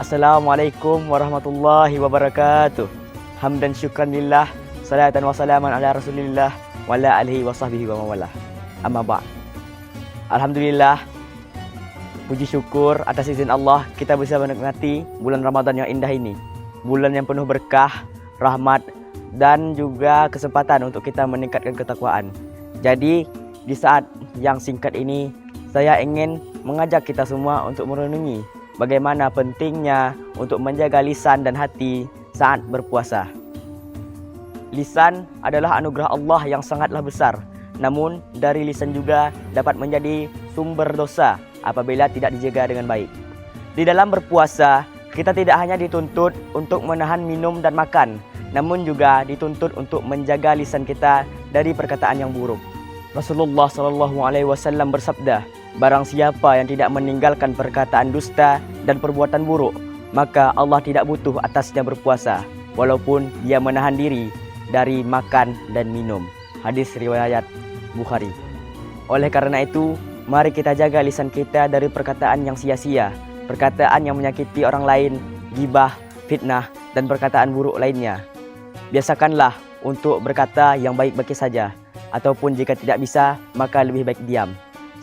Assalamualaikum warahmatullahi wabarakatuh. Hamdan syukran lillah, salatan wa salaman ala rasulillah, wa ala alihi wa sahbihi wa mawalah. Amma ba'd. Alhamdulillah, puji syukur atas izin Allah kita bisa menikmati bulan Ramadan yang indah ini. Bulan yang penuh berkah, rahmat, dan juga kesempatan untuk kita meningkatkan ketakwaan. Jadi di saat yang singkat ini, saya ingin mengajak kita semua untuk merenungi bagaimana pentingnya untuk menjaga lisan dan hati saat berpuasa. Lisan adalah anugerah Allah yang sangatlah besar. Namun dari lisan juga dapat menjadi sumber dosa apabila tidak dijaga dengan baik. Di dalam berpuasa, kita tidak hanya dituntut untuk menahan minum dan makan, namun juga dituntut untuk menjaga lisan kita dari perkataan yang buruk. Rasulullah SAW bersabda, barang siapa yang tidak meninggalkan perkataan dusta dan perbuatan buruk, maka Allah tidak butuh atasnya berpuasa, walaupun dia menahan diri dari makan dan minum. Hadis riwayat Bukhari. Oleh karena itu, mari kita jaga lisan kita dari perkataan yang sia-sia, perkataan yang menyakiti orang lain, ghibah, fitnah, dan perkataan buruk lainnya. Biasakanlah untuk berkata yang baik-baik saja, ataupun jika tidak bisa, maka lebih baik diam.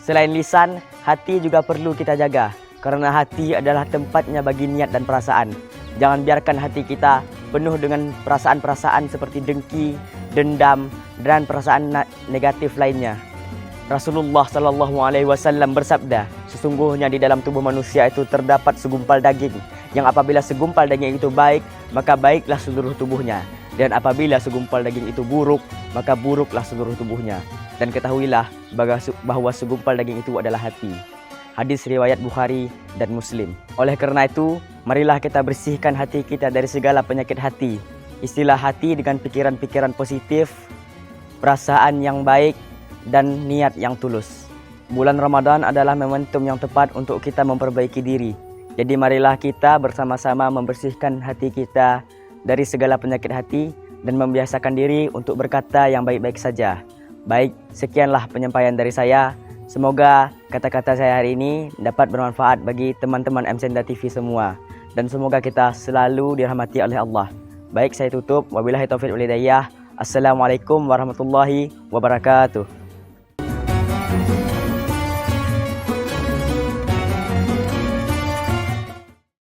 Selain lisan, hati juga perlu kita jaga, karena hati adalah tempatnya bagi niat dan perasaan. Jangan biarkan hati kita penuh dengan perasaan-perasaan seperti dengki, dendam, dan perasaan negatif lainnya. Rasulullah SAW bersabda, sesungguhnya di dalam tubuh manusia itu terdapat segumpal daging, yang apabila segumpal daging itu baik, maka baiklah seluruh tubuhnya. Dan apabila segumpal daging itu buruk, maka buruklah seluruh tubuhnya. Dan ketahuilah bahwa segumpal daging itu adalah hati. Hadis riwayat Bukhari dan Muslim. Oleh karena itu, marilah kita bersihkan hati kita dari segala penyakit hati. Istilah hati dengan pikiran-pikiran positif, perasaan yang baik, dan niat yang tulus. Bulan Ramadan adalah momentum yang tepat untuk kita memperbaiki diri. Jadi marilah kita bersama-sama membersihkan hati kita dari segala penyakit hati dan membiasakan diri untuk berkata yang baik-baik saja. Baik, sekianlah penyampaian dari saya. Semoga kata-kata saya hari ini dapat bermanfaat bagi teman-teman MCNDA TV semua. Dan semoga kita selalu dirahmati oleh Allah. Baik, saya tutup. Wabillahi taufiq wal hidayah. Assalamualaikum warahmatullahi wabarakatuh.